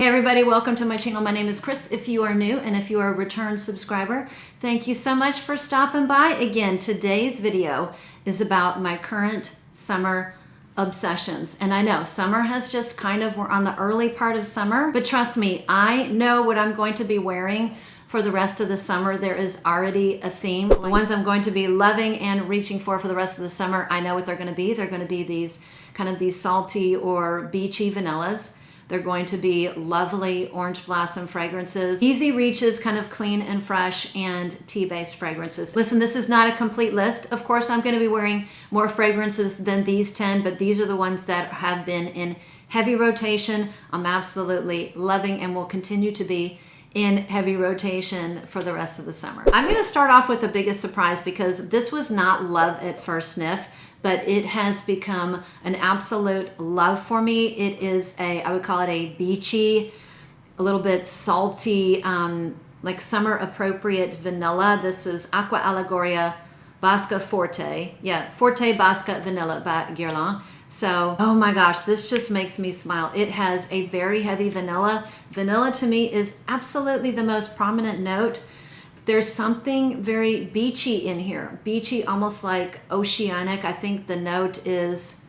Hey everybody, welcome to my channel. My name is Chris if you are new, and if you are a return subscriber, thank you so much for stopping by. Again, today's video is about my current summer obsessions. And I know summer has just we're on the early part of summer, but trust me, I know what I'm going to be wearing for the rest of the summer. There is already a theme. The ones I'm going to be loving and reaching for the rest of the summer, I know what they're going to be. They're going to be these salty or beachy vanillas. They're going to be lovely orange blossom fragrances, easy reaches, kind of clean and fresh, and tea-based fragrances. Listen, this is not a complete list. Of course, I'm going to be wearing more fragrances than these 10, but these are the ones that have been in heavy rotation. I'm absolutely loving and will continue to be in heavy rotation for the rest of the summer. I'm going to start off with the biggest surprise because this was not love at first sniff, but it has become an absolute love for me. It is I would call it a beachy, a little bit salty, like summer appropriate vanilla. This is Aqua Allegoria Bosca Forte. Yeah, Forte Bosca Vanilla by Guerlain. So, oh my gosh, this just makes me smile. It has a very heavy vanilla. Vanilla to me is absolutely the most prominent note. There's something very beachy in here. Beachy, almost like oceanic. I think the note is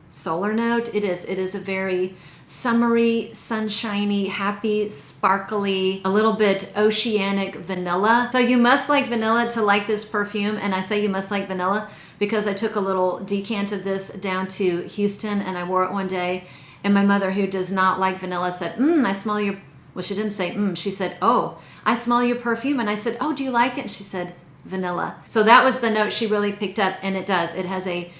solar note. It is a very summery, sunshiny, happy, sparkly, a little bit oceanic vanilla. So you must like vanilla to like this perfume. And I say you must like vanilla because I took a little decant of this down to Houston and I wore it one day. And my mother, who does not like vanilla, said, I smell your... Well, she didn't say, she said, oh, I smell your perfume. And I said, oh, do you like it? And she said, vanilla. So that was the note she really picked up. And it does. It has a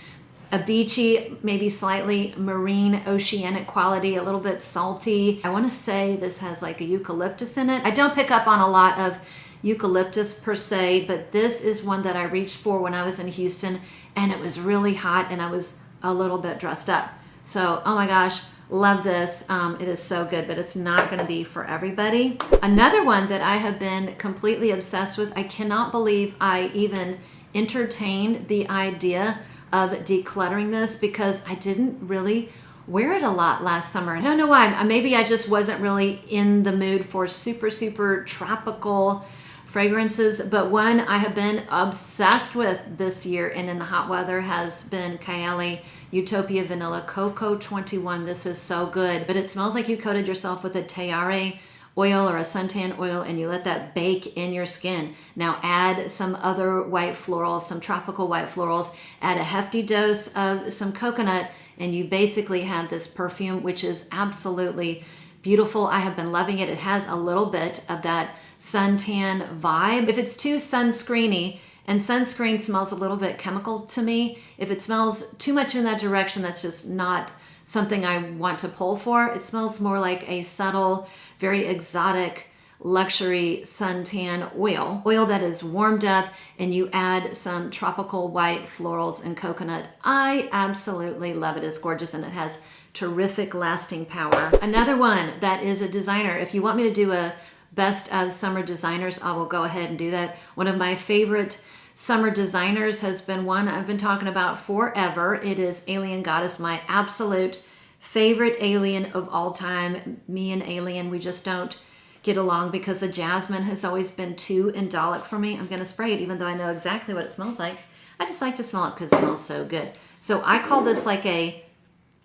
beachy, maybe slightly marine, oceanic quality, a little bit salty. I want to say this has like a eucalyptus in it. I don't pick up on a lot of eucalyptus per se, but this is one that I reached for when I was in Houston. And it was really hot and I was a little bit dressed up. So, oh my gosh. Love this. It is so good, but it's not going to be for everybody. Another one that I have been completely obsessed with, I cannot believe I even entertained the idea of decluttering this because I didn't really wear it a lot last summer. I don't know why. Maybe I just wasn't really in the mood for super, super tropical fragrances, but one I have been obsessed with this year and in the hot weather has been Kayali Vanilla Coco 21. This is so good, but it smells like you coated yourself with a Airy oil or a suntan oil and you let that bake in your skin. Now add some other white florals, some tropical white florals, add a hefty dose of some coconut, and you basically have this perfume, which is absolutely beautiful. I have been loving it. It has a little bit of that suntan vibe. If it's too sunscreeny, and sunscreen smells a little bit chemical to me. If it smells too much in that direction, that's just not something I want to pull for. It smells more like a subtle, very exotic, luxury suntan oil. Oil that is warmed up and you add some tropical white florals and coconut. I absolutely love it. It's gorgeous and it has terrific lasting power. Another one that is a designer. If you want me to do a best of summer designers, I will go ahead and do that. One of my favorite summer designers has been one I've been talking about forever. It is Alien Goddess, my absolute favorite alien of all time. Me and Alien, we just don't get along because the jasmine has always been too indolic for me. I'm going to spray it even though I know exactly what it smells like. I just like to smell it because it smells so good. So I call this like a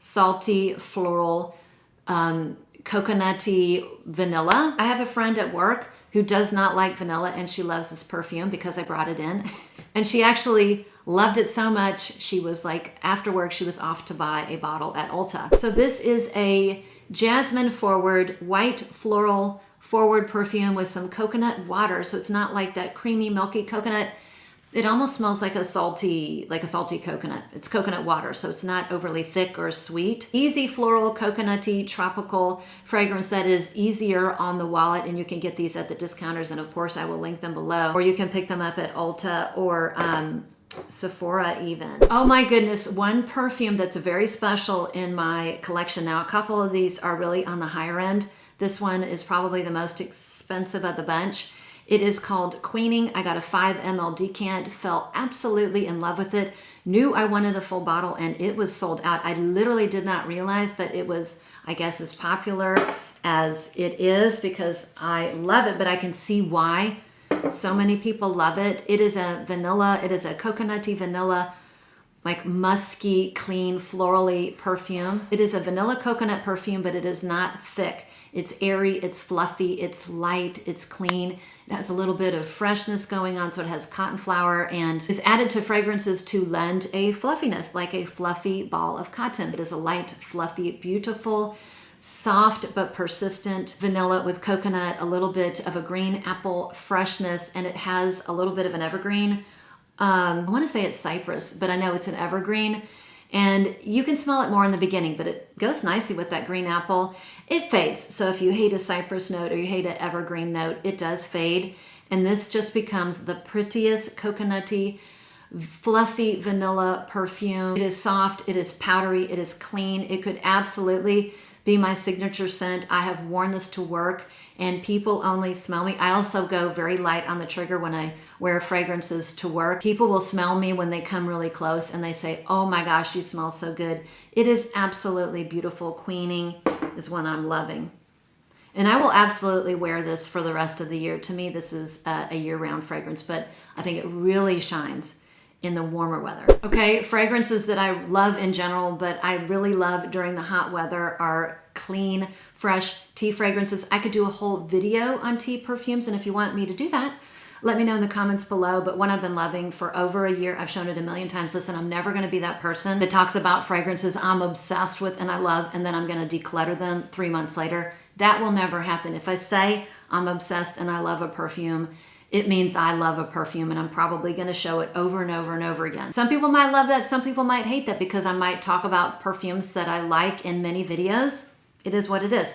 salty, floral, coconutty vanilla. I have a friend at work who does not like vanilla and she loves this perfume because I brought it in. And she actually loved it so much, she was like, after work, she was off to buy a bottle at Ulta. So this is a jasmine forward, white floral forward perfume with some coconut water. So it's not like that creamy, milky coconut. It almost smells like a salty coconut. It's coconut water, so it's not overly thick or sweet. Easy floral, coconutty, tropical fragrance that is easier on the wallet, and you can get these at the discounters, and of course I will link them below. Or you can pick them up at Ulta or Sephora even. Oh my goodness, one perfume that's very special in my collection. Now a couple of these are really on the higher end. This one is probably the most expensive of the bunch. It is called Queening. I got a 5 ml decant, fell absolutely in love with it, knew I wanted a full bottle, and it was sold out. I literally did not realize that it was, I guess, as popular as it is because I love it, but I can see why so many people love it. It is a vanilla, it is a coconutty vanilla, like musky, clean, florally perfume. It is a vanilla coconut perfume, but it is not thick. It's airy, it's fluffy, it's light, it's clean. It has a little bit of freshness going on, so it has cotton flower and is added to fragrances to lend a fluffiness, like a fluffy ball of cotton. It is a light, fluffy, beautiful, soft but persistent vanilla with coconut, a little bit of a green apple freshness, and it has a little bit of an evergreen. I want to say it's cypress, but I know it's an evergreen. And you can smell it more in the beginning, but it goes nicely with that green apple. It fades. So if you hate a cypress note or you hate an evergreen note, it does fade. And this just becomes the prettiest coconutty, fluffy vanilla perfume. It is soft, it is powdery, it is clean. It could absolutely be my signature scent. I have worn this to work and people only smell me. I also go very light on the trigger when I wear fragrances to work. People will smell me when they come really close and they say, oh my gosh, you smell so good. It is absolutely beautiful. Queening is one I'm loving. And I will absolutely wear this for the rest of the year. To me, this is a year-round fragrance, but I think it really shines in the warmer weather. Okay, fragrances that I love in general, but I really love during the hot weather are clean, fresh tea fragrances. I could do a whole video on tea perfumes, and if you want me to do that, let me know in the comments below. But one I've been loving for over a year, I've shown it a million times. Listen, I'm never gonna be that person that talks about fragrances I'm obsessed with and I love, and then I'm gonna declutter them 3 months later. That will never happen. If I say I'm obsessed and I love a perfume, it means I love a perfume, and I'm probably gonna show it over and over and over again. Some people might love that, some people might hate that because I might talk about perfumes that I like in many videos. It is what it is.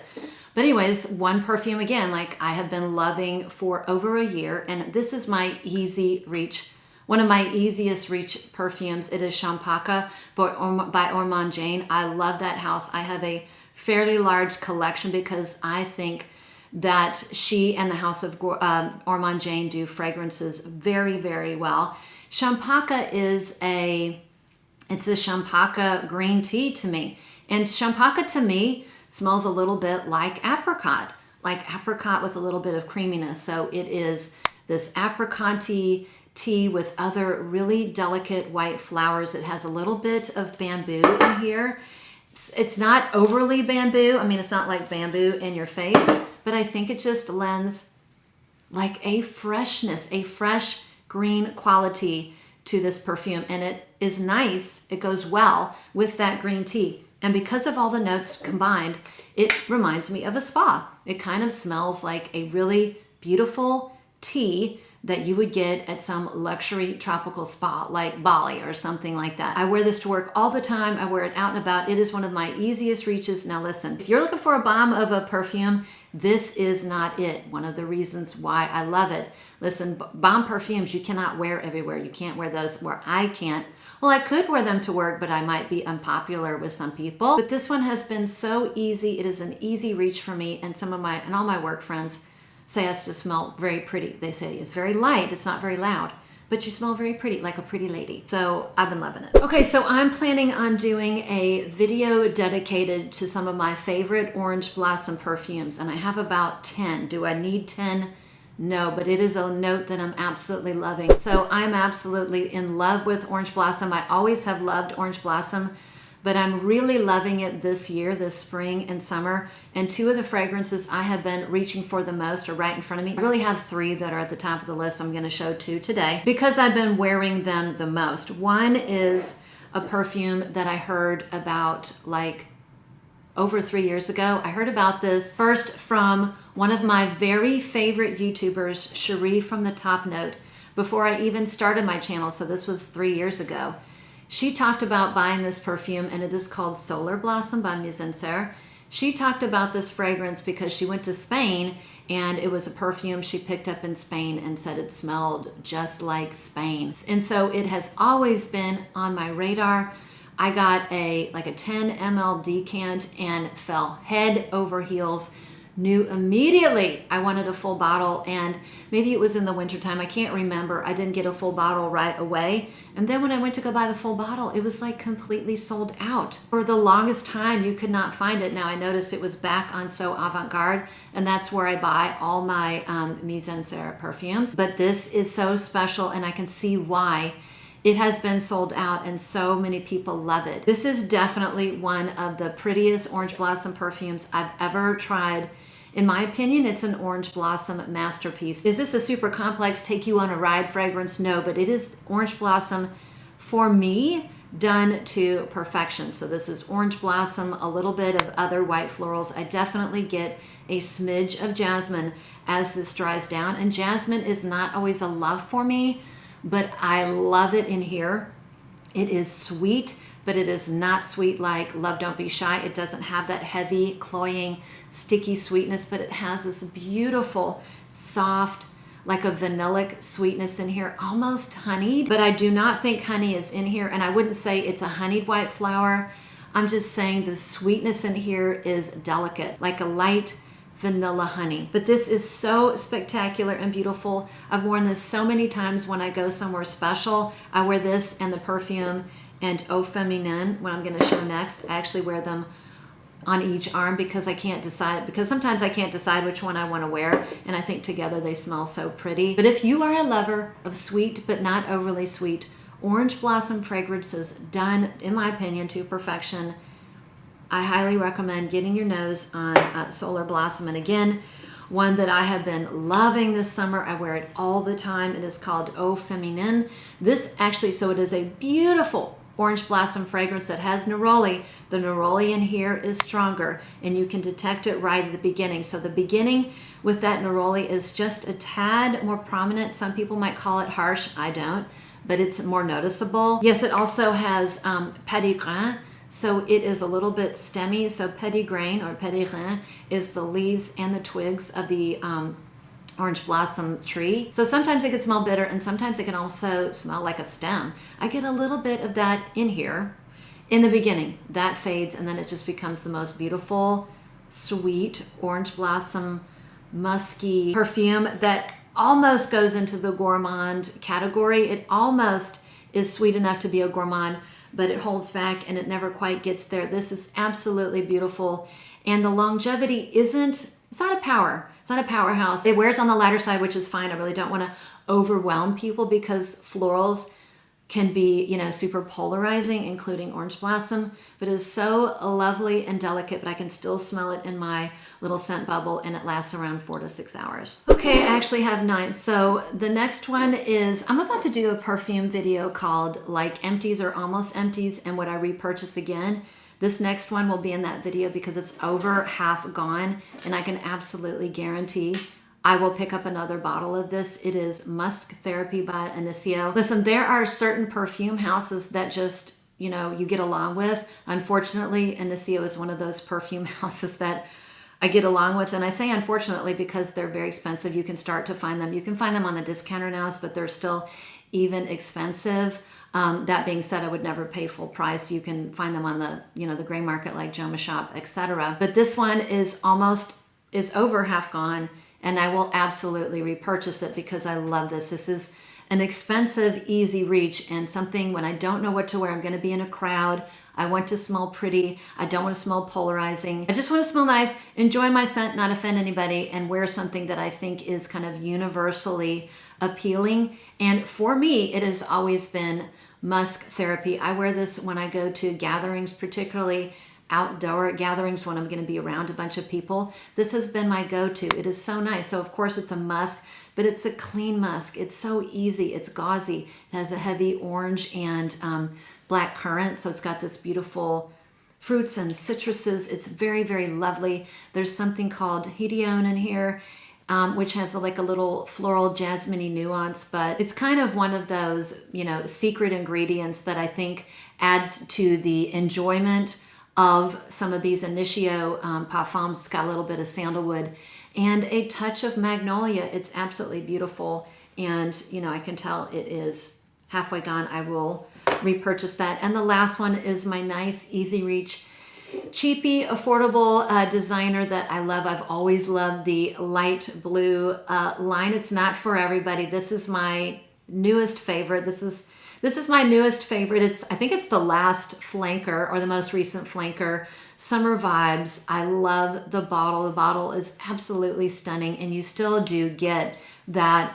But anyways, one perfume again, like I have been loving for over a year, and this is my easy reach, one of my easiest reach perfumes. It is Champaca by Ormonde Jayne. I love that house. I have a fairly large collection because I think that she and the house of Ormonde Jayne do fragrances very, very well. Champaca is it's a Champaca green tea to me. And Champaca to me smells a little bit like apricot with a little bit of creaminess. So it is this apricot-y tea with other really delicate white flowers. It has a little bit of bamboo in here. It's not overly bamboo. I mean, it's not like bamboo in your face, but I think it just lends like a freshness, a fresh green quality to this perfume. And it is nice. It goes well with that green tea. And because of all the notes combined, it reminds me of a spa. It kind of smells like a really beautiful tea that you would get at some luxury tropical spa like Bali or something like that. I wear this to work all the time. I wear it out and about. It is one of my easiest reaches. Now listen, if you're looking for a bomb of a perfume, this is not it. One of the reasons why I love it. Listen, bomb perfumes you cannot wear everywhere. You can't wear those where I can't. Well, I could wear them to work, but I might be unpopular with some people. But this one has been so easy. It is an easy reach for me, and all my work friends say us to smell very pretty. They say it's very light, it's not very loud, but you smell very pretty, like a pretty lady. So I've been loving it. Okay, so I'm planning on doing a video dedicated to some of my favorite orange blossom perfumes, and I have about 10. Do I need 10? No, but it is a note that I'm absolutely loving. So I'm absolutely in love with orange blossom. I always have loved orange blossom, but I'm really loving it this year, this spring and summer. And two of the fragrances I have been reaching for the most are right in front of me. I really have three that are at the top of the list. I'm gonna show two today because I've been wearing them the most. One is a perfume that I heard about like over 3 years ago. I heard about this first from one of my very favorite YouTubers, Cherie from the Top Note, before I even started my channel. So this was 3 years ago. She talked about buying this perfume, and it is called Solar Blossom by Mizensar. She talked about this fragrance because she went to Spain, and it was a perfume she picked up in Spain and said it smelled just like Spain. And so it has always been on my radar. I got a 10 ml decant and fell head over heels, knew immediately I wanted a full bottle, and maybe it was in the wintertime, I can't remember. I didn't get a full bottle right away. And then when I went to go buy the full bottle, it was like completely sold out. For the longest time, you could not find it. Now I noticed it was back on So Avant-Garde, and that's where I buy all my Mise en Serre perfumes. But this is so special, and I can see why it has been sold out and so many people love it. This is definitely one of the prettiest orange blossom perfumes I've ever tried. In my opinion, it's an orange blossom masterpiece. Is this a super complex take you on a ride fragrance? No, but it is orange blossom for me done to perfection. So this is orange blossom, a little bit of other white florals. I definitely get a smidge of jasmine as this dries down, and jasmine is not always a love for me, but I love it in here. It is sweet, but it is not sweet like Love Don't Be Shy. It doesn't have that heavy, cloying, sticky sweetness, but it has this beautiful, soft, like a vanillic sweetness in here, almost honeyed. But I do not think honey is in here, and I wouldn't say it's a honeyed white flower. I'm just saying the sweetness in here is delicate, like a light vanilla honey. But this is so spectacular and beautiful. I've worn this so many times when I go somewhere special. I wear this and the Perfume and Eau Féminin when I'm going to show next. I actually wear them on each arm because I can't decide, because sometimes I can't decide which one I want to wear, and I think together they smell so pretty. But if you are a lover of sweet but not overly sweet orange blossom fragrances done, in my opinion, to perfection, I highly recommend getting your nose on Solar Blossom. And again, one that I have been loving this summer. I wear it all the time. It is called Eau Féminin. This actually, so it is a beautiful orange blossom fragrance that has neroli. The neroli in here is stronger, and you can detect it right at the beginning. So the beginning with that neroli is just a tad more prominent. Some people might call it harsh. I don't, but it's more noticeable. Yes, it also has petit grain. So it is a little bit stemmy. So petit grain or petit grain is the leaves and the twigs of the orange blossom tree. So sometimes it can smell bitter, and sometimes it can also smell like a stem. I get a little bit of that in here in the beginning. That fades, and then it just becomes the most beautiful, sweet orange blossom musky perfume that almost goes into the gourmand category. It almost is sweet enough to be a gourmand, but it holds back and it never quite gets there. This is absolutely beautiful. And the longevity isn't, it's not a power. It's not a powerhouse. It wears on the lighter side, which is fine. I really don't want to overwhelm people because florals can be, you know, super polarizing, including orange blossom, but it is so lovely and delicate, but I can still smell it in my little scent bubble, and it lasts around 4 to 6 hours. Okay, I actually have 9. So the next one is, I'm about to do a perfume video called like empties or almost empties and what I repurchase again. This next one will be in that video because it's over half gone, and I can absolutely guarantee I will pick up another bottle of this. It is Musk Therapy by Initio. Listen, there are certain perfume houses that just, you know, you get along with. Unfortunately, Initio is one of those perfume houses that I get along with. And I say unfortunately because they're very expensive. You can start to find them. You can find them on the discounter now, but they're still even expensive. That being said, I would never pay full price. You can find them on the, you know, the gray market like Joma Shop, etc. But this one is over half gone. And I will absolutely repurchase it because I love this. This is an expensive, easy reach, and something when I don't know what to wear, I'm going to be in a crowd. I want to smell pretty. I don't want to smell polarizing. I just want to smell nice, enjoy my scent, not offend anybody, and wear something that I think is kind of universally appealing. And for me, it has always been Musk Therapy. I wear this when I go to gatherings, particularly outdoor gatherings when I'm going to be around a bunch of people. This has been my go-to. It is so nice. So of course it's a musk, but it's a clean musk. It's so easy. It's gauzy. It has a heavy orange and black currant. So it's got this beautiful fruits and citruses. It's very, very lovely. There's something called hedione in here, which has like a little floral jasmine-y nuance, but it's kind of one of those, you know, secret ingredients that I think adds to the enjoyment of some of these Initio Parfums. It's got a little bit of sandalwood and a touch of magnolia. It's absolutely beautiful. And, you know, I can tell it is halfway gone. I will repurchase that. And the last one is my nice Easy Reach cheapy, affordable designer that I love. I've always loved the light blue line. It's not for everybody. This is my newest favorite. This is my newest favorite. I think it's the last flanker or the most recent flanker. Summer Vibes. I love the bottle. The bottle is absolutely stunning, and you still do get that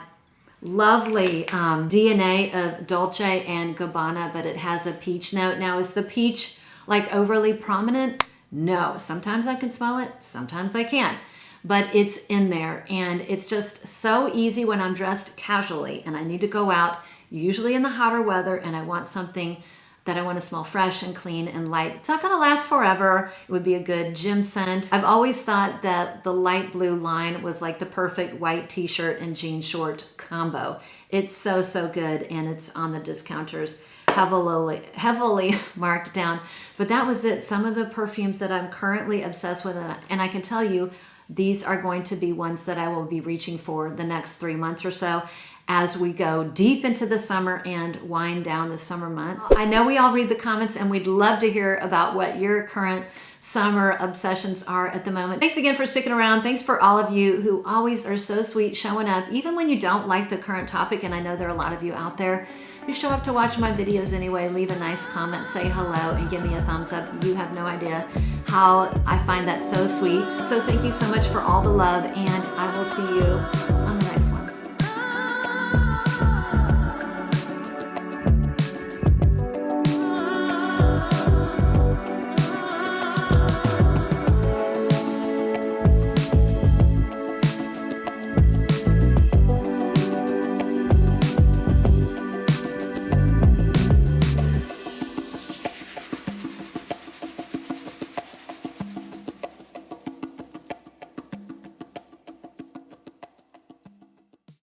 lovely DNA of Dolce and Gabbana, but it has a peach note. Now, is the peach like overly prominent? No. Sometimes I can smell it, sometimes I can't. But it's in there, and it's just so easy when I'm dressed casually and I need to go out, usually in the hotter weather, and I want something that I want to smell fresh and clean and light. It's not going to last forever. It would be a good gym scent. I've always thought that the light blue line was like the perfect white t-shirt and jean short combo. It's so, so good, and it's on the discounters, heavily marked down. But that was it. Some of the perfumes that I'm currently obsessed with, and I can tell you, these are going to be ones that I will be reaching for the next 3 months or so as we go deep into the summer and wind down the summer months. I know we all read the comments, and we'd love to hear about what your current summer obsessions are at the moment. Thanks again for sticking around. Thanks for all of you who always are so sweet showing up, even when you don't like the current topic, and I know there are a lot of you out there who show up to watch my videos anyway. Leave a nice comment, say hello, and give me a thumbs up. You have no idea how I find that so sweet. So thank you so much for all the love, and I will see you on the next one.